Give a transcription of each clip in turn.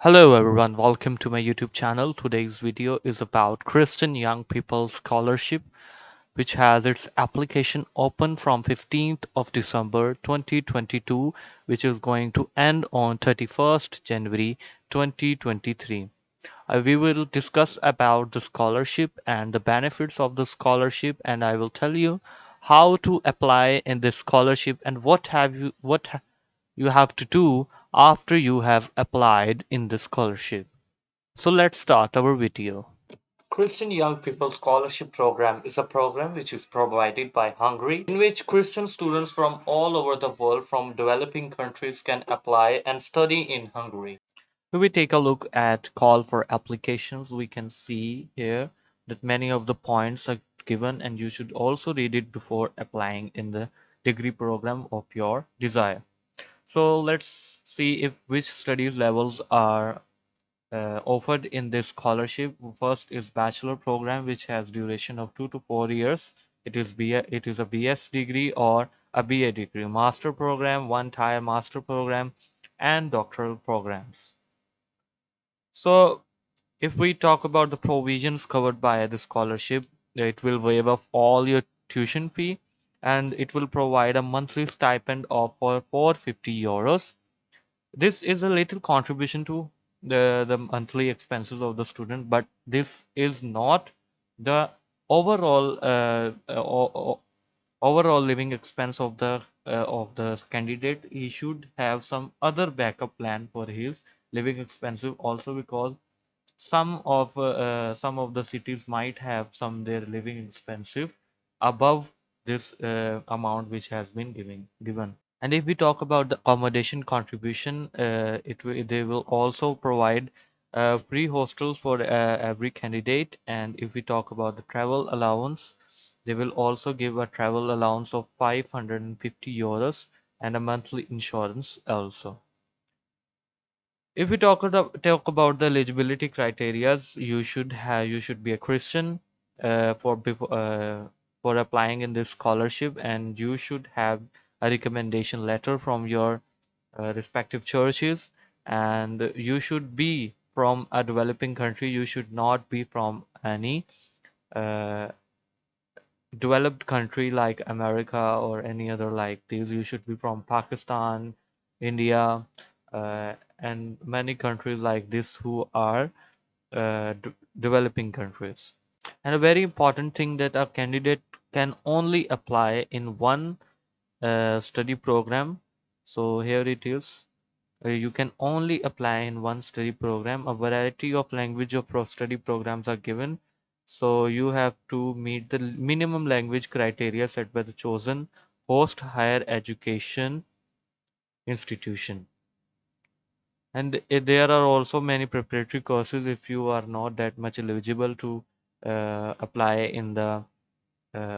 Hello everyone, welcome to my YouTube channel. Today's video is about Christian Young People Scholarship, which has its application open from 15th of December 2022, which is going to end on 31st January 2023. We will discuss about the scholarship and the benefits of the scholarship, and I will tell you how to apply in this scholarship and you have to do after you have applied in the scholarship. So let's start our video. Christian Young People Scholarship Program is a program which is provided by Hungary, in which Christian students from all over the world from developing countries can apply and study in Hungary. If we take a look at call for applications, we can see here that many of the points are given, and you should also read it before applying in the degree program of your desire. So let's see if which studies levels are offered in this scholarship. First is bachelor program, which has duration of 2 to 4 years. It is a BS degree or a BA degree. Master program, one tier master program, and doctoral programs. So if we talk about the provisions covered by the scholarship, it will waive off all your tuition fee, and it will provide a monthly stipend of for 450 euros. This is a little contribution to the monthly expenses of the student, but this is not the overall overall living expense of the candidate. He should have some other backup plan for his living expenses also, because some of the cities might have some their living expensive above this amount which has been given. And if we talk about the accommodation contribution, they will also provide free hostels for every candidate. And if we talk about the travel allowance, they will also give a travel allowance of 550 euros and a monthly insurance also. If we talk about the eligibility criterias, you should be a Christian for applying in this scholarship, and you should have a recommendation letter from your respective churches, and you should be from a developing country. You should not be from any uh, developed country like America or any other like these. You should be from Pakistan, India, and many countries like this who are developing countries. And a very important thing that a candidate can only apply in one study program. So here it is. You can only apply in one study program. A variety of language of study programs are given. So you have to meet the minimum language criteria set by the chosen host higher education institution. And there are also many preparatory courses if you are not that much eligible to apply in the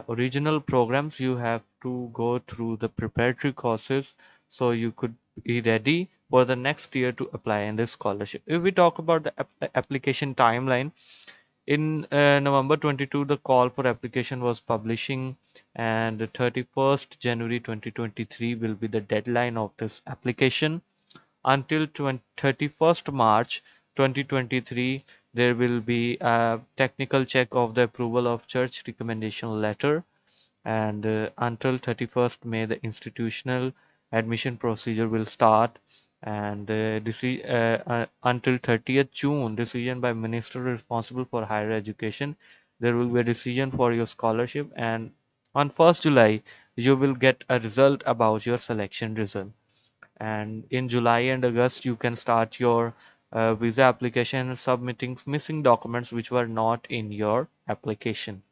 original programs. You have to go through the preparatory courses so you could be ready for the next year to apply in this scholarship. If we talk about the application timeline, in November 22 the call for application was publishing, and the 31st January 2023 will be the deadline of this application. Until 31st March 2023, there will be a technical check of the approval of church recommendation letter, and until 31st May, the institutional admission procedure will start, and until 30th June, decision by minister responsible for higher education. There will be a decision for your scholarship, and on 1st July, you will get a result about your selection result. And in July and August you can start your visa application, submitting missing documents which were not in your application.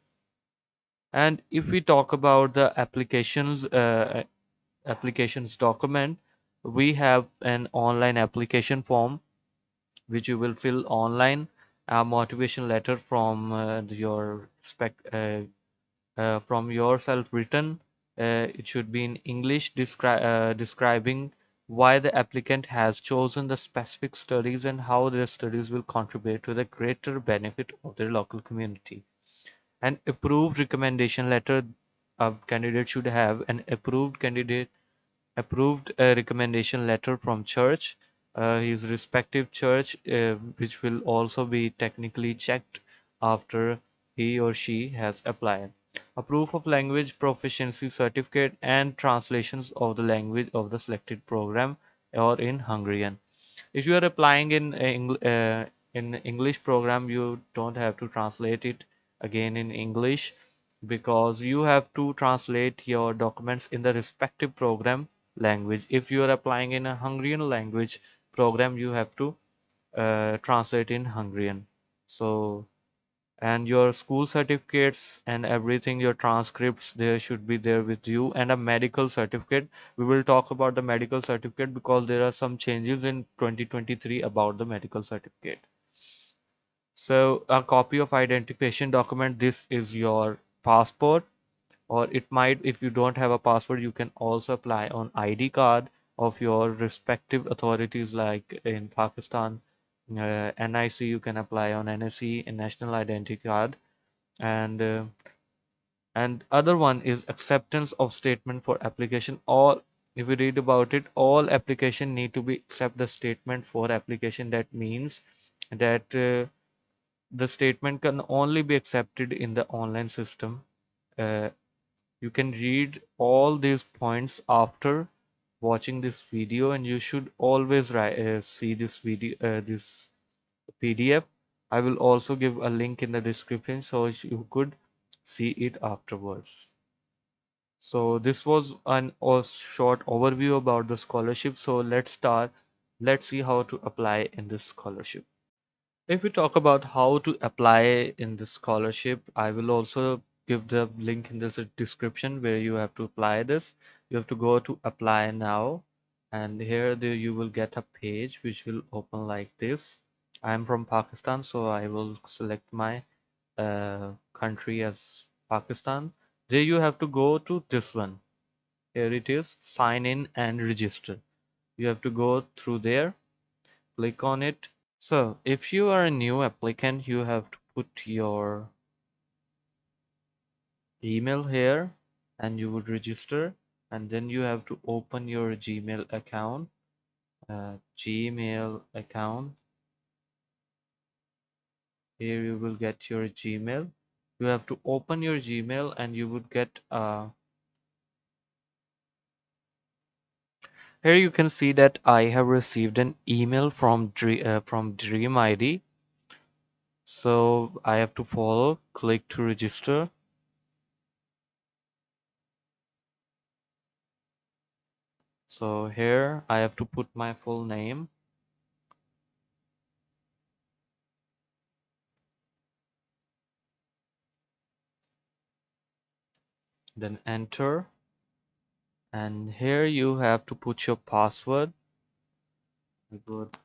And if we talk about the applications document, we have an online application form which you will fill online, a motivation letter from your from yourself written. It should be in English, describing why the applicant has chosen the specific studies and how their studies will contribute to the greater benefit of their local community. An approved recommendation letter. A candidate should have an approved recommendation letter from church, his respective church, which will also be technically checked after he or she has applied. A proof of language proficiency certificate and translations of the language of the selected program or in Hungarian. If you are applying in English program, you don't have to translate it again in English, because you have to translate your documents in the respective program language. If you are applying in a Hungarian language program, you have to translate in Hungarian. So, and your school certificates and everything, your transcripts, there should be there with you, and a medical certificate. We will talk about the medical certificate because there are some changes in 2023 about the medical certificate. So a copy of identification document, this is your passport, or it might, if you don't have a passport, you can also apply on ID card of your respective authorities, like in Pakistan, NIC, you can apply on NSC, a national identity card. And uh, and other one is acceptance of statement for application. All, if you read about it, all application need to be accept the statement for application. That means that the statement can only be accepted in the online system. uh, you can read all these points after watching this video, and you should always see this video, this PDF. I will also give a link in the description so you could see it afterwards. So this was an a short overview about the scholarship. So let's start. Let's see how to apply in this scholarship. If we talk about how to apply in this scholarship, I will also give the link in this description where you have to apply this. You have to go to apply now, and here you will get a page which will open like this. I am from Pakistan, so I will select my country as Pakistan. There you have to go to this one. Here it is, sign in and register. You have to go through there, click on it. So if you are a new applicant, you have to put your email here and you would register, and then you have to open your Gmail account. Gmail account. Here you will get your Gmail. You have to open your Gmail and you would get here you can see that I have received an email from Dream ID. So I have to follow, click to register. So here I have to put my full name, then enter. And here you have to put your password. Good.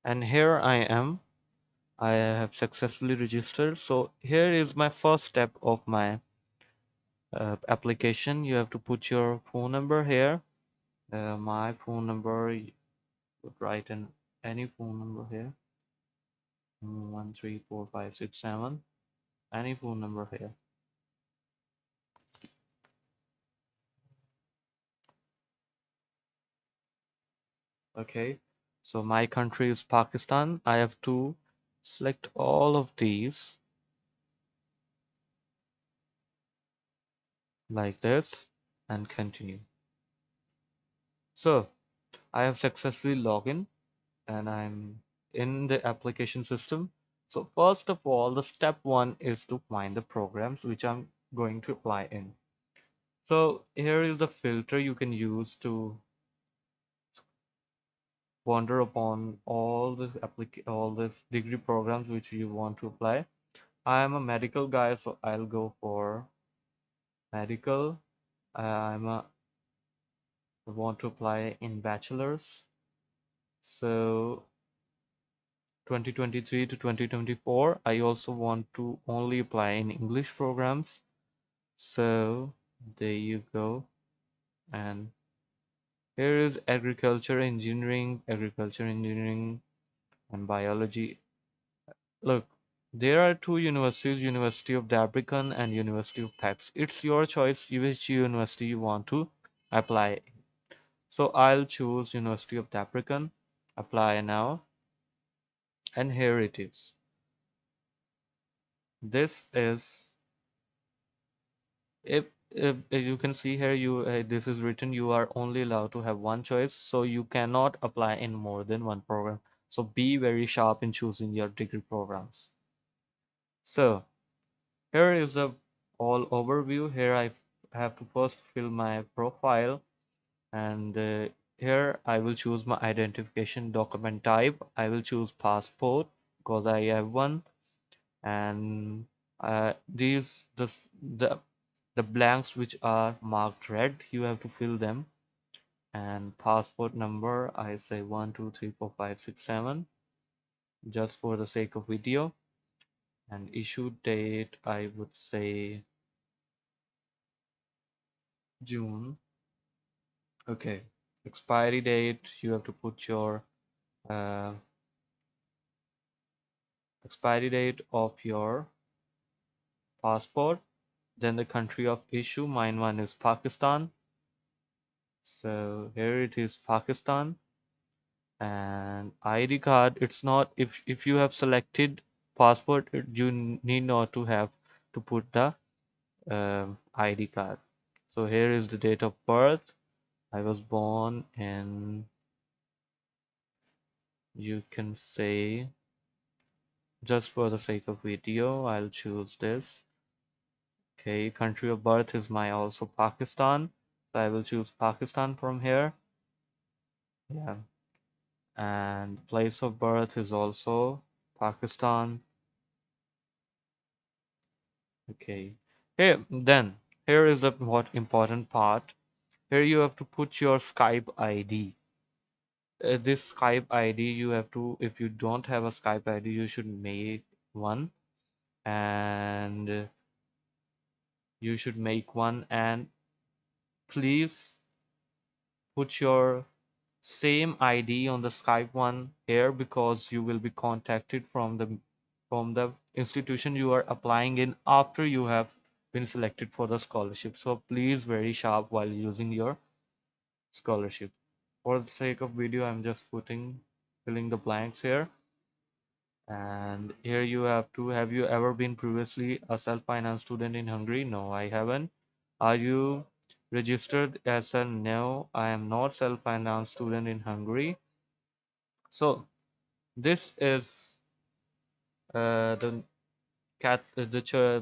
And here I am. I have successfully registered. So here is my first step of my application. You have to put your phone number here. My phone number, you would write in any phone number here. 134567. Any phone number here. Okay. So my country is Pakistan. I have to select all of these like this and continue. So I have successfully logged in and I'm in the application system. So first of all, the step one is to find the programs which I'm going to apply in. So here is the filter you can use to wander upon all the degree programs which you want to apply. I am a medical guy, so I'll go for medical. I want to apply in bachelor's. So 2023 to 2024. I also want to only apply in English programs. So there you go. And here is agriculture engineering, and biology. Look, there are two universities, University of Debrecen and University of Pax. It's your choice which university you want to apply. So I'll choose University of Debrecen, apply now, and here it is. This is, if you can see here, this is written, you are only allowed to have one choice, so you cannot apply in more than one program. So be very sharp in choosing your degree programs. So here is the all overview. Here I have to first fill my profile, and here I will choose my identification document type. I will choose passport because I have one, and these the blanks which are marked red, you have to fill them. And passport number, I say 123456 7, just for the sake of video. And issue date, I would say June. Okay. Expiry date, you have to put your uh, expiry date of your passport, then the country of issue. Mine one is Pakistan. So here it is, Pakistan. And ID card, it's not, if you have selected passport, you need not to have to put the ID card. So here is the date of birth. I was born in, you can say, just for the sake of video, I'll choose this. Okay, country of birth is my also Pakistan. So I will choose Pakistan from here. Yeah. And place of birth is also Pakistan. Okay. Here is the what important part. Here you have to put your Skype ID. This Skype ID you have to, if you don't have a Skype ID, you should make one, and you should make one, and please put your same ID on the Skype one here, because you will be contacted from the institution you are applying in after you have been selected for the scholarship. So please very sharp while using your scholarship. For the sake of video, I'm just filling the blanks here. And here you have to, have you ever been previously a self-finance student in Hungary? No, I haven't. Are you registered as a, no, I am not self-finance student in Hungary. So this is the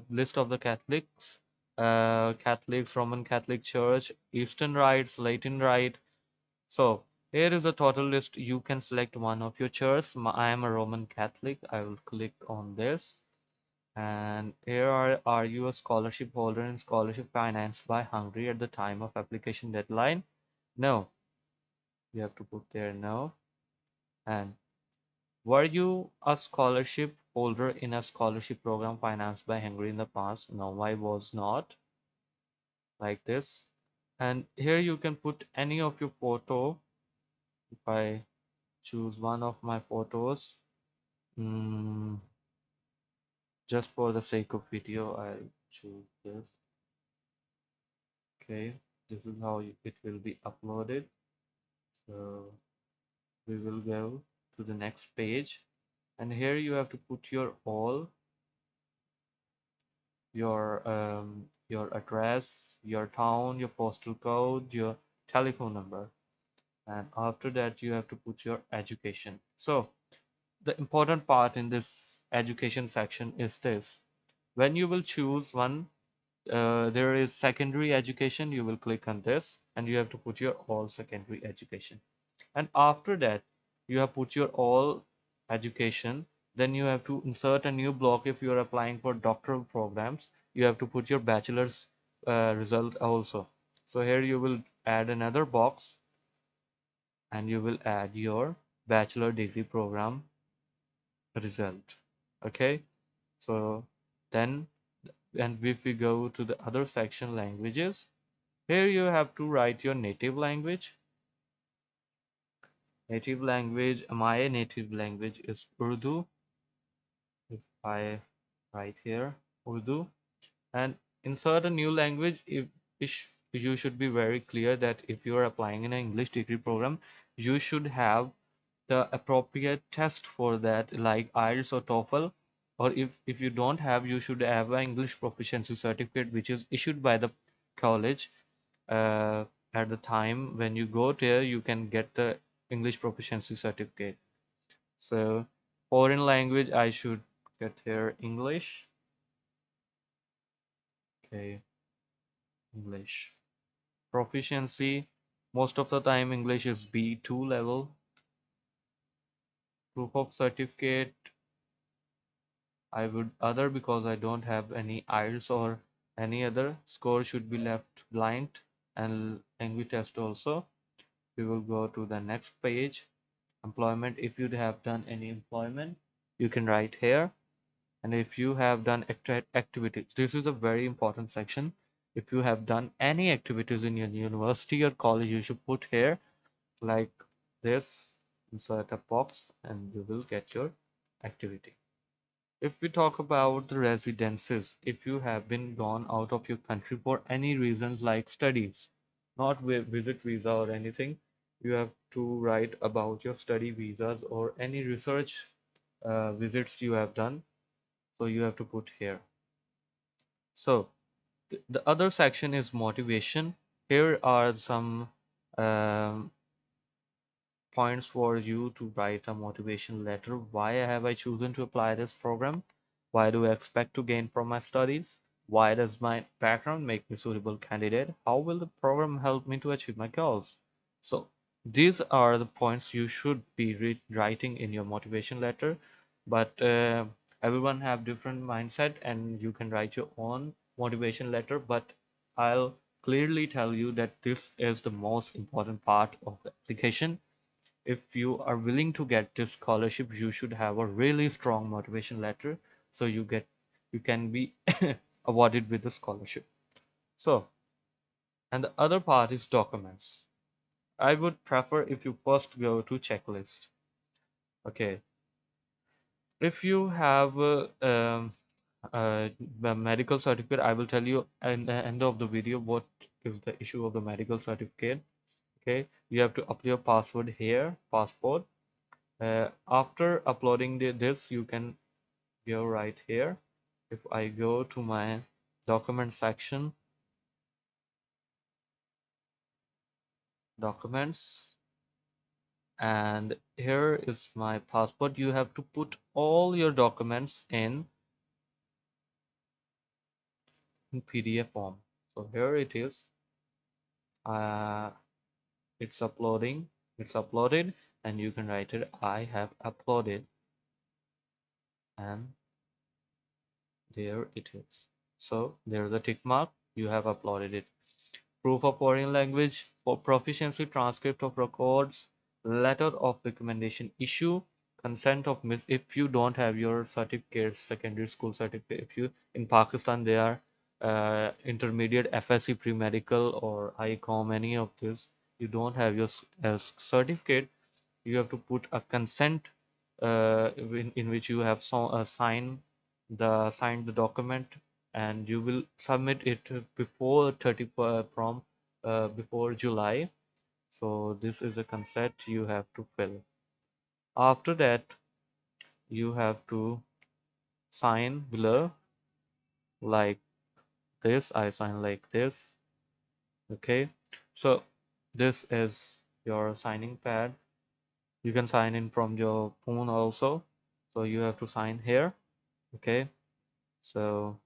list of the Catholics, Catholics, Roman Catholic Church, Eastern Rites, Latin Rite. So here is a total list. You can select one of your church. I am a Roman Catholic. I will click on this. And here are you a scholarship holder in scholarship financed by Hungary at the time of application deadline? No. You have to put there no. And were you a scholarship holder in a scholarship program financed by Hungary in the past? No, I was not. Like this. And here you can put any of your photo. If I choose one of my photos, mm, just for the sake of video, I'll choose this. Okay, this is how it will be uploaded. So we will go to the next page, and here you have to put your address, your town, your postal code, your telephone number, and after that you have to put your education. So the important part in this education section is this: when you will choose one, there is secondary education, you will click on this, and you have to put your all secondary education. And after that you have put your all education, then you have to insert a new block. If you are applying for doctoral programs, you have to put your bachelor's result also. So here you will add another box, and you will add your bachelor degree program result. Okay, so then, and if we go to the other section, languages, here you have to write your native language. Native language, my native language is Urdu. If I write here Urdu and insert a new language, you should be very clear that if you are applying in an English degree program, you should have the appropriate test for that, like IELTS or TOEFL. Or if you don't have, you should have an English proficiency certificate which is issued by the college. uh, at the time when you go there, you can get the English proficiency certificate. So foreign language, I should get here English. Okay, English proficiency, most of the time English is B2 level. Proof of certificate, I would other, because I don't have any IELTS or any other. Score should be left blank, and language test also. We will go to the next page. Employment, if you have done any employment, you can write here. And if you have done activities, this is a very important section. If you have done any activities in your university or college, you should put here like this, insert a box, and you will get your activity. If we talk about the residences, if you have been gone out of your country for any reasons like studies, not visit visa or anything, you have to write about your study visas or any research visits you have done. So you have to put here. So the other section is motivation. Here are some um, points for you to write a motivation letter. Why have I chosen to apply this program? Why do I expect to gain from my studies? Why does my background make me suitable candidate? How will the program help me to achieve my goals? So these are the points you should be writing in your motivation letter. But everyone have different mindset, and you can write your own motivation letter. But I'll clearly tell you that this is the most important part of the application. If you are willing to get this scholarship, you should have a really strong motivation letter, so you can be awarded with the scholarship. So, and the other part is documents. I would prefer if you first go to checklist. Okay, if you have a medical certificate, I will tell you at the end of the video what is the issue of the medical certificate. Okay, you have to upload your password here, passport. After uploading this, you can go right here. If I go to my document section, documents, and here is my passport. You have to put all your documents in PDF form. So here it is. Uh, it's uploading. It's uploaded, and you can write it. I have uploaded, and there it is. So there's a tick mark. You have uploaded it. Proof of foreign language, for proficiency, transcript of records, letter of recommendation issue, consent of miss. If you don't have your certificates, secondary school certificate, if you in Pakistan they are intermediate, FSC, pre-medical, or ICOM, any of this, you don't have your certificate, you have to put a consent in which you have signed the document, and you will submit it before 30 from before July. So this is a consent you have to fill. After that, you have to sign below like this. I sign like this. Okay, so this is your signing pad. You can sign in from your phone also. So you have to sign here. Okay, so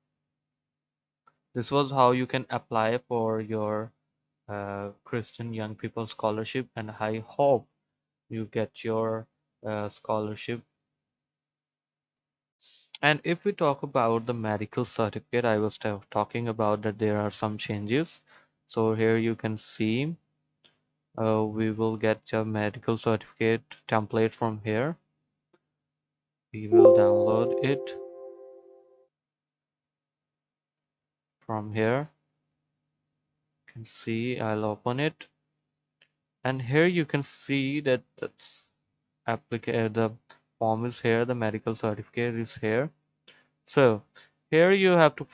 this was how you can apply for your Christian Young People Scholarship, and I hope you get your scholarship. And if we talk about the medical certificate, I was talking about that there are some changes. So here you can see we will get your medical certificate template from here. We will download it from here. You can see I'll open it, and here you can see that the form is here, the medical certificate is here. So here you have to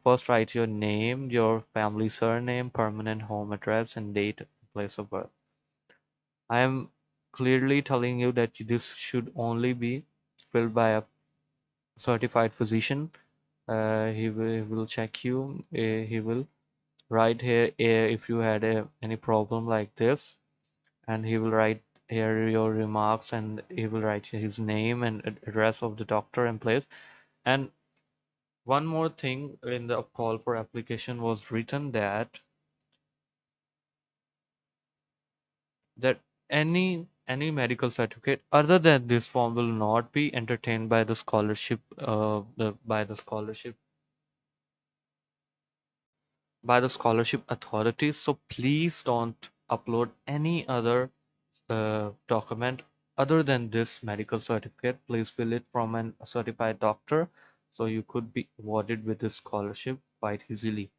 first write your name, your family surname, permanent home address, and date and place of birth. I am clearly telling you that this should only be filled by a certified physician. He will check you. He will write here if you had any problem like this, and he will write here your remarks, and he will write his name and address of the doctor and place. And one more thing in the call for application was written that any medical certificate other than this form will not be entertained by the scholarship by the scholarship authorities. So please don't upload any other document other than this medical certificate. Please fill it from a certified doctor, so you could be awarded with this scholarship quite easily.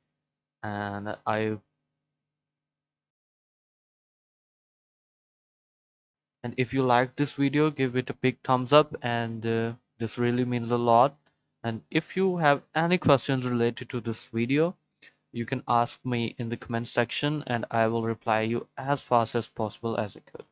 And if you like this video, give it a big thumbs up, and this really means a lot. And if you have any questions related to this video, you can ask me in the comment section, and I will reply you as fast as possible as I could.